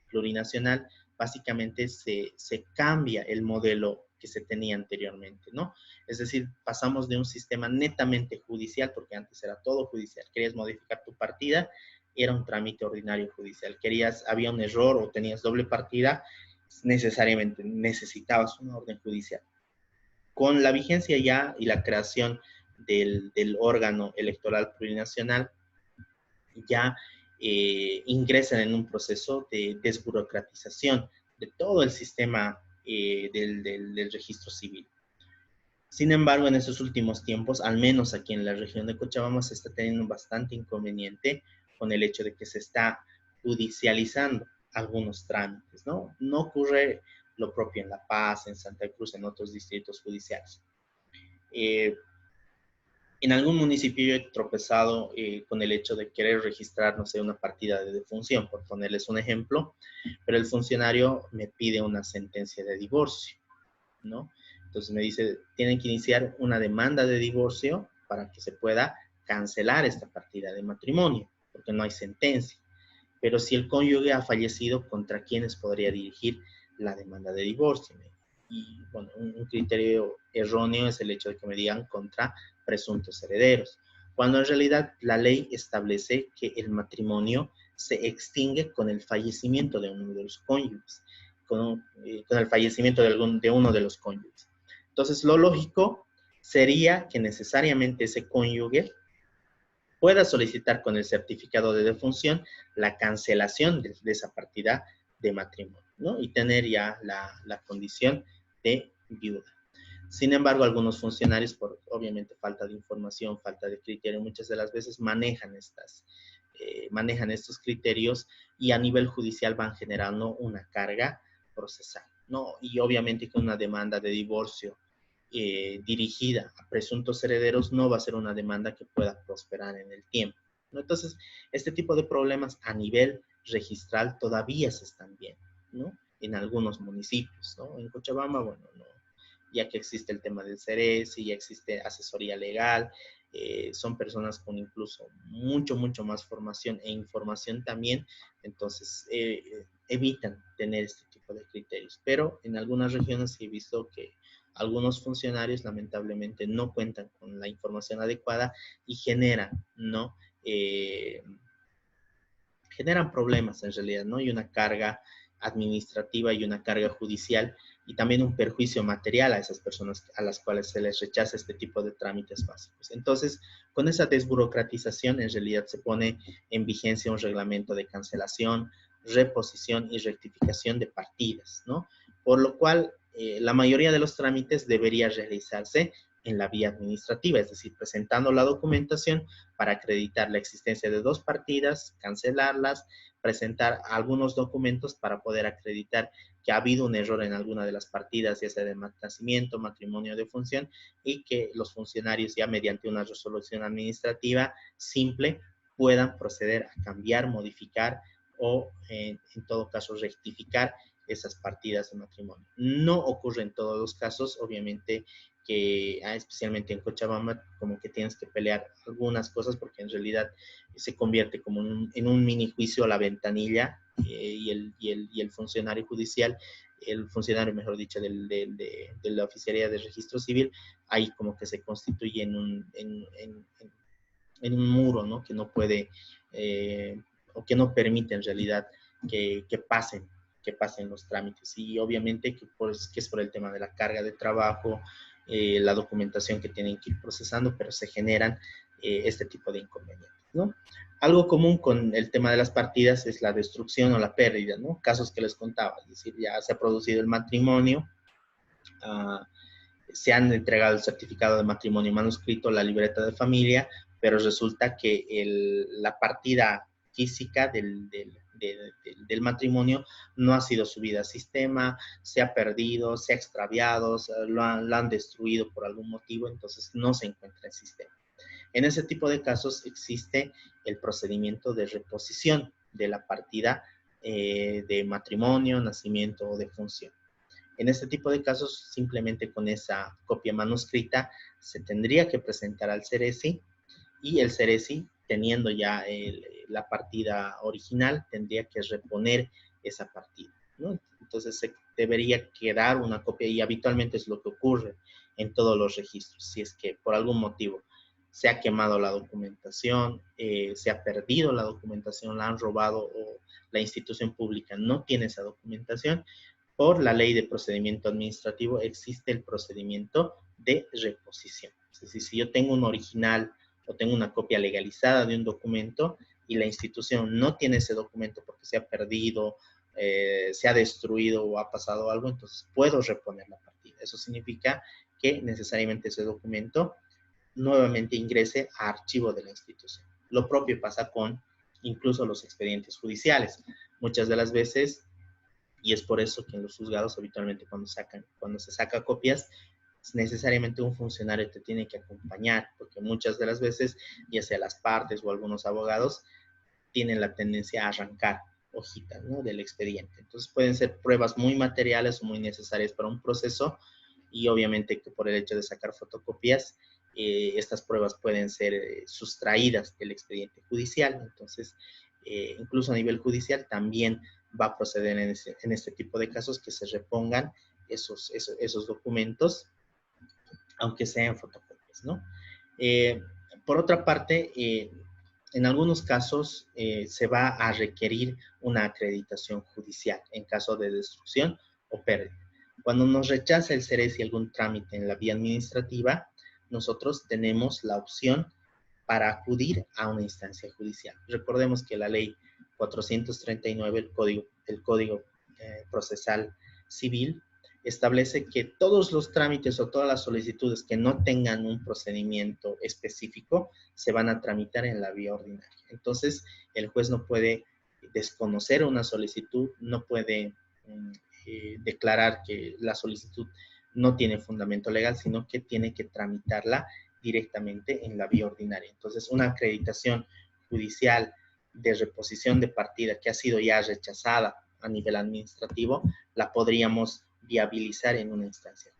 plurinacional, básicamente se cambia el modelo que se tenía anteriormente, ¿no? Es decir, pasamos de un sistema netamente judicial, porque antes era todo judicial. Querías modificar tu partida, era un trámite ordinario judicial. Había un error o tenías doble partida, necesariamente necesitabas una orden judicial. Con la vigencia ya y la creación del órgano electoral plurinacional, ya ingresan en un proceso de desburocratización de todo el sistema del registro civil. Sin embargo, en estos últimos tiempos, al menos aquí en la región de Cochabamba, se está teniendo bastante inconveniente con el hecho de que se está judicializando algunos trámites, ¿no? No ocurre lo propio en La Paz, en Santa Cruz, en otros distritos judiciales. En algún municipio yo he tropezado con el hecho de querer registrar, no sé, una partida de defunción, por ponerles un ejemplo, pero el funcionario me pide una sentencia de divorcio, ¿no? Entonces me dice, tienen que iniciar una demanda de divorcio para que se pueda cancelar esta partida de matrimonio, porque no hay sentencia. Pero si el cónyuge ha fallecido, ¿contra quiénes podría dirigir la demanda de divorcio? Y bueno, un criterio erróneo es el hecho de que me digan contra presuntos herederos, cuando en realidad la ley establece que el matrimonio se extingue con el fallecimiento de uno de los cónyuges, con el fallecimiento de uno de los cónyuges. Entonces, lo lógico sería que necesariamente ese cónyuge pueda solicitar con el certificado de defunción la cancelación de esa partida de matrimonio, ¿no? Y tener ya la condición de viuda. Sin embargo, algunos funcionarios, por obviamente falta de información, falta de criterio, muchas de las veces manejan estos criterios y a nivel judicial van generando una carga procesal, ¿no? Y obviamente que una demanda de divorcio dirigida a presuntos herederos no va a ser una demanda que pueda prosperar en el tiempo, ¿no? Entonces, este tipo de problemas a nivel registral todavía se están viendo, ¿no? En algunos municipios, ¿no? En Cochabamba, bueno, no, ya que existe el tema del CERECI, ya existe asesoría legal, son personas con incluso mucho más formación e información también, entonces evitan tener este tipo de criterios. Pero en algunas regiones he visto que algunos funcionarios lamentablemente no cuentan con la información adecuada y generan, ¿no? Generan problemas en realidad, ¿no? Y una carga administrativa y una carga judicial y también un perjuicio material a esas personas a las cuales se les rechaza este tipo de trámites básicos. Entonces, con esa desburocratización, en realidad se pone en vigencia un reglamento de cancelación, reposición y rectificación de partidas, ¿no? Por lo cual, la mayoría de los trámites debería realizarse en la vía administrativa, es decir, presentando la documentación para acreditar la existencia de dos partidas, cancelarlas, presentar algunos documentos para poder acreditar que ha habido un error en alguna de las partidas, ya sea de nacimiento, matrimonio, de función, y que los funcionarios ya mediante una resolución administrativa simple puedan proceder a cambiar, modificar o en todo caso rectificar esas partidas de matrimonio. No ocurre en todos los casos, obviamente, que especialmente en Cochabamba, como que tienes que pelear algunas cosas porque en realidad se convierte como en un mini juicio a la ventanilla y el funcionario judicial, el funcionario, mejor dicho, de la Oficialía de Registro Civil, ahí como que se constituye en un muro, ¿no? Que no puede o que no permite en realidad que pasen los trámites. Y obviamente que es por el tema de la carga de trabajo, la documentación que tienen que ir procesando, pero se generan este tipo de inconvenientes, ¿no? Algo común con el tema de las partidas es la destrucción o la pérdida, ¿no? Casos que les contaba, es decir, ya se ha producido el matrimonio, se han entregado el certificado de matrimonio manuscrito, la libreta de familia, pero resulta que la partida física del matrimonio no ha sido subida al sistema, se ha perdido, se ha extraviado, la han destruido por algún motivo, entonces no se encuentra en el sistema. En ese tipo de casos existe el procedimiento de reposición de la partida de matrimonio, nacimiento o defunción. En este tipo de casos, simplemente con esa copia manuscrita se tendría que presentar al CERECI y el CERECI, teniendo ya la partida original, tendría que reponer esa partida, ¿no? Entonces se debería quedar una copia y habitualmente es lo que ocurre en todos los registros. Si es que por algún motivo se ha quemado la documentación, se ha perdido la documentación, la han robado o la institución pública no tiene esa documentación, por la ley de procedimiento administrativo existe el procedimiento de reposición. Es decir, si yo tengo un original o tengo una copia legalizada de un documento y la institución no tiene ese documento porque se ha perdido, se ha destruido o ha pasado algo, entonces puedo reponer la partida. Eso significa que necesariamente ese documento nuevamente ingrese a archivo de la institución. Lo propio pasa con incluso los expedientes judiciales. Muchas de las veces, y es por eso que en los juzgados habitualmente cuando se saca copias, necesariamente un funcionario te tiene que acompañar, porque muchas de las veces, ya sea las partes o algunos abogados, tienen la tendencia a arrancar hojitas, ¿no?, del expediente. Entonces pueden ser pruebas muy materiales o muy necesarias para un proceso y obviamente que por el hecho de sacar fotocopias, estas pruebas pueden ser sustraídas del expediente judicial. Entonces, incluso a nivel judicial también va a proceder en este tipo de casos que se repongan esos documentos, aunque sean fotocopias, ¿no? Por otra parte, en algunos casos se va a requerir una acreditación judicial en caso de destrucción o pérdida. Cuando nos rechaza el CERECI algún trámite en la vía administrativa, nosotros tenemos la opción para acudir a una instancia judicial. Recordemos que la ley 439, el Código Procesal Civil, establece que todos los trámites o todas las solicitudes que no tengan un procedimiento específico se van a tramitar en la vía ordinaria. Entonces, el juez no puede desconocer una solicitud, no puede declarar que la solicitud no tiene fundamento legal, sino que tiene que tramitarla directamente en la vía ordinaria. Entonces, una acreditación judicial de reposición de partida que ha sido ya rechazada a nivel administrativo, la podríamos viabilizar en una instancia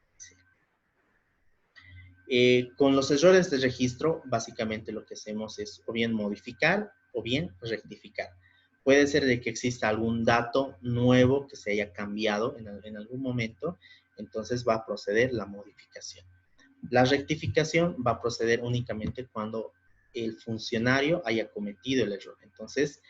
judicial. Con los errores de registro, básicamente lo que hacemos es o bien modificar o bien rectificar. Puede ser de que exista algún dato nuevo que se haya cambiado en algún momento, entonces va a proceder la modificación. La rectificación va a proceder únicamente cuando el funcionario haya cometido el error. Entonces,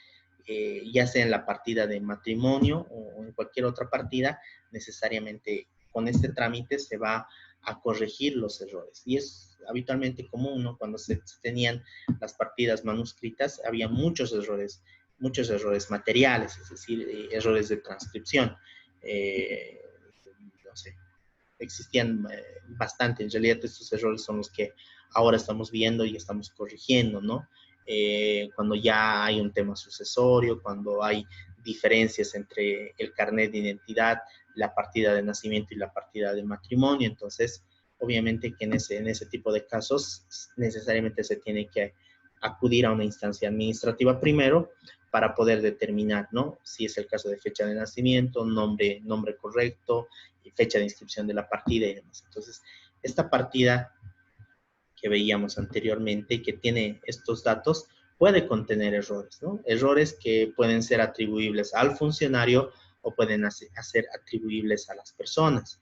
ya sea en la partida de matrimonio o en cualquier otra partida, necesariamente con este trámite se va a corregir los errores. Y es habitualmente común, ¿no? Cuando se tenían las partidas manuscritas, había muchos errores materiales, es decir, errores de transcripción. No sé, existían bastante. En realidad, estos errores son los que ahora estamos viendo y estamos corrigiendo, ¿no? Cuando ya hay un tema sucesorio, cuando hay diferencias entre el carnet de identidad, la partida de nacimiento y la partida de matrimonio. Entonces, obviamente que en ese tipo de casos necesariamente se tiene que acudir a una instancia administrativa primero para poder determinar, ¿no? Si es el caso de fecha de nacimiento, nombre correcto, fecha de inscripción de la partida y demás. Entonces, esta partida que veíamos anteriormente y que tiene estos datos puede contener errores, ¿no? Errores que pueden ser atribuibles al funcionario o pueden ser atribuibles a las personas,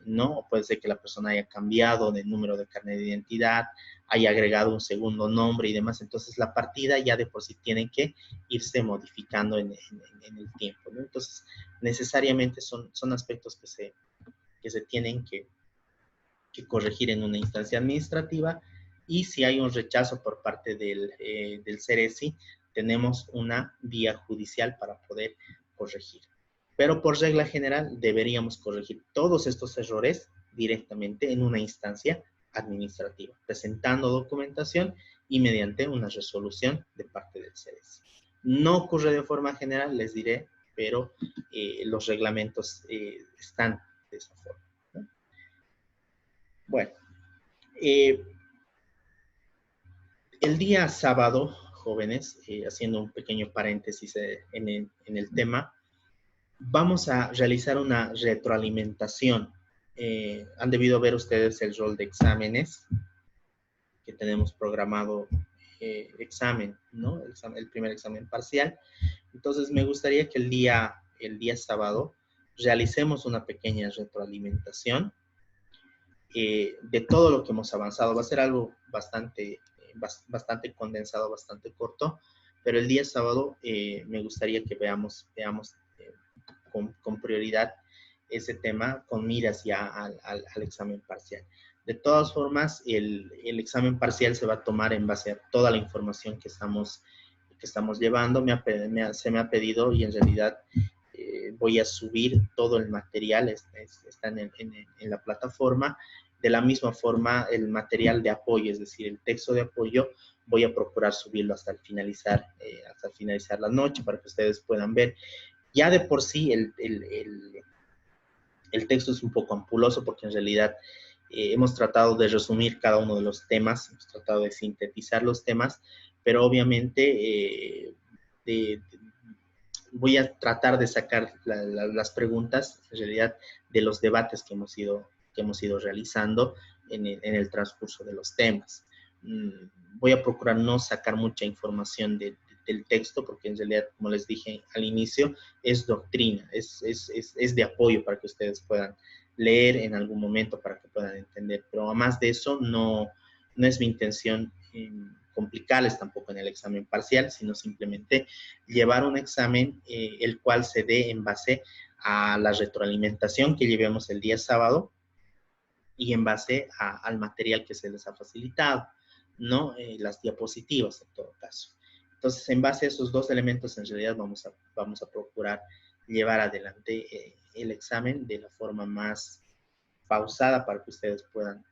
¿no? O puede ser que la persona haya cambiado de número de carnet de identidad, haya agregado un segundo nombre y demás. Entonces, la partida ya de por sí tiene que irse modificando en el tiempo, ¿no? Entonces, necesariamente son aspectos que se tienen que corregir en una instancia administrativa, y si hay un rechazo por parte del CERESI, tenemos una vía judicial para poder corregir. Pero por regla general deberíamos corregir todos estos errores directamente en una instancia administrativa, presentando documentación y mediante una resolución de parte del CERESI. No ocurre de forma general, les diré, pero los reglamentos están de esa forma. Bueno, el día sábado, jóvenes, haciendo un pequeño paréntesis en el tema, vamos a realizar una retroalimentación. Han debido ver ustedes el rol de exámenes que tenemos programado, examen, ¿no? El primer examen parcial. Entonces, me gustaría que el día sábado realicemos una pequeña retroalimentación de todo lo que hemos avanzado. Va a ser algo bastante condensado, bastante corto, pero el día sábado me gustaría que veamos con prioridad ese tema con miras ya al examen parcial. De todas formas, el examen parcial se va a tomar en base a toda la información que estamos llevando. Se me ha pedido, y en realidad voy a subir todo el material, está en la plataforma. De la misma forma, el material de apoyo, es decir, el texto de apoyo, voy a procurar subirlo hasta finalizar la noche para que ustedes puedan ver. Ya de por sí el texto es un poco ampuloso porque en realidad hemos tratado de resumir cada uno de los temas, hemos tratado de sintetizar los temas, pero obviamente voy a tratar de sacar las preguntas, en realidad, de los debates que hemos ido realizando en el transcurso de los temas. Voy a procurar no sacar mucha información del texto, porque en realidad, como les dije al inicio, es doctrina, es de apoyo para que ustedes puedan leer en algún momento, para que puedan entender. Pero además de eso, no es mi intención complicarles tampoco en el examen parcial, sino simplemente llevar un examen el cual se dé en base a la retroalimentación que llevemos el día sábado y en base al material que se les ha facilitado, ¿no? Las diapositivas en todo caso. Entonces, en base a esos dos elementos, en realidad vamos a procurar llevar adelante el examen de la forma más pausada para que ustedes puedan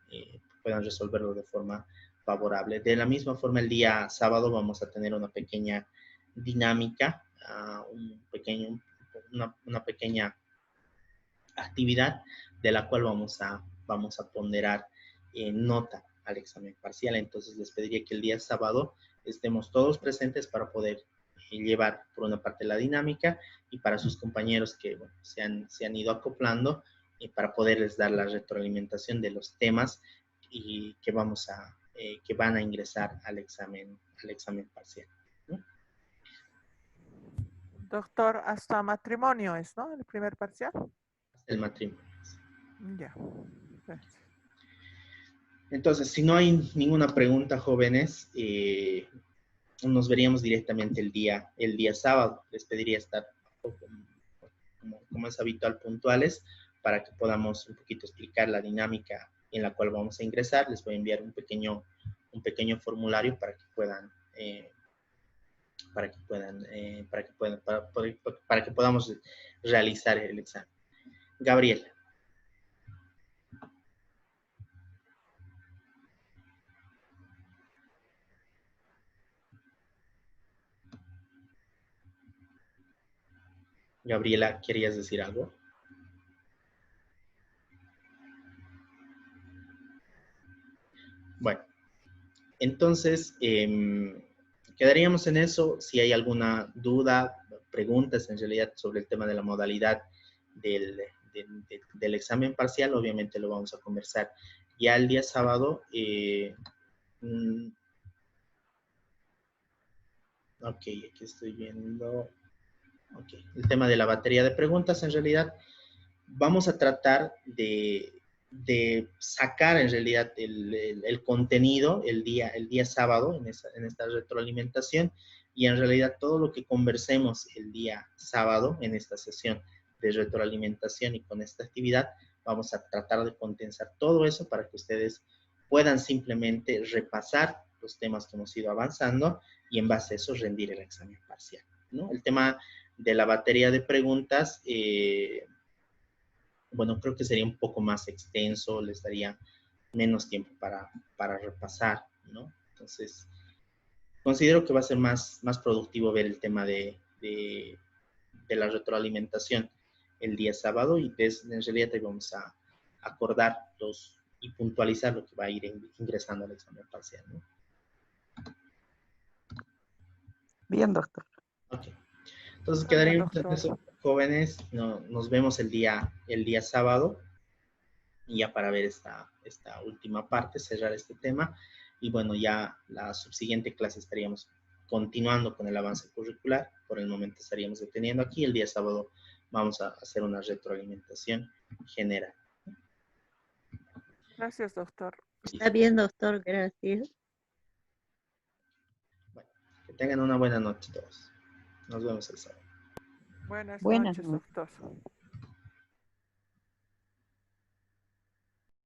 resolverlo de forma favorable. De la misma forma, el día sábado vamos a tener una pequeña dinámica, una pequeña actividad de la cual vamos a ponderar nota al examen parcial. Entonces, les pediría que el día sábado estemos todos presentes para poder llevar por una parte la dinámica, y para sus compañeros que se han ido acoplando, para poderles dar la retroalimentación de los temas y que van a ingresar al examen parcial, ¿no? Doctor, hasta matrimonio es, ¿no? El primer parcial. El matrimonio. Ya. Gracias. Entonces, si no hay ninguna pregunta, jóvenes, nos veríamos directamente el día sábado. Les pediría estar, como es habitual, puntuales, para que podamos un poquito explicar la dinámica en la cual vamos a ingresar. Les voy a enviar un pequeño formulario para que podamos realizar el examen. Gabriela. Gabriela, ¿querías decir algo? Bueno, entonces, quedaríamos en eso. Si hay alguna duda, preguntas en realidad sobre el tema de la modalidad del examen parcial, obviamente lo vamos a conversar ya el día sábado. Ok, aquí estoy viendo. Ok, el tema de la batería de preguntas, en realidad vamos a tratar de sacar en realidad el contenido el día sábado en esta retroalimentación, y en realidad todo lo que conversemos el día sábado en esta sesión de retroalimentación y con esta actividad, vamos a tratar de condensar todo eso para que ustedes puedan simplemente repasar los temas que hemos ido avanzando y en base a eso rendir el examen parcial, ¿no? El tema de la batería de preguntas, bueno, creo que sería un poco más extenso, les daría menos tiempo para repasar, ¿no? Entonces, considero que va a ser más productivo ver el tema de la retroalimentación el día sábado, y en realidad ahí vamos a acordar y puntualizar lo que va a ir ingresando al examen parcial, ¿no? Bien, doctor. Ok. Entonces Muy bien, quedaríamos en doctor. eso, jóvenes. Nos vemos el día sábado, y ya para ver esta última parte, cerrar este tema. Y bueno, ya la subsiguiente clase estaríamos continuando con el avance curricular. Por el momento estaríamos deteniendo aquí. El día sábado vamos a hacer una retroalimentación general. Gracias, doctor. Está bien, doctor, gracias. Bueno, que tengan una buena noche todos. Nos vemos el sábado. Buenas Buenas noches, noches. doctor.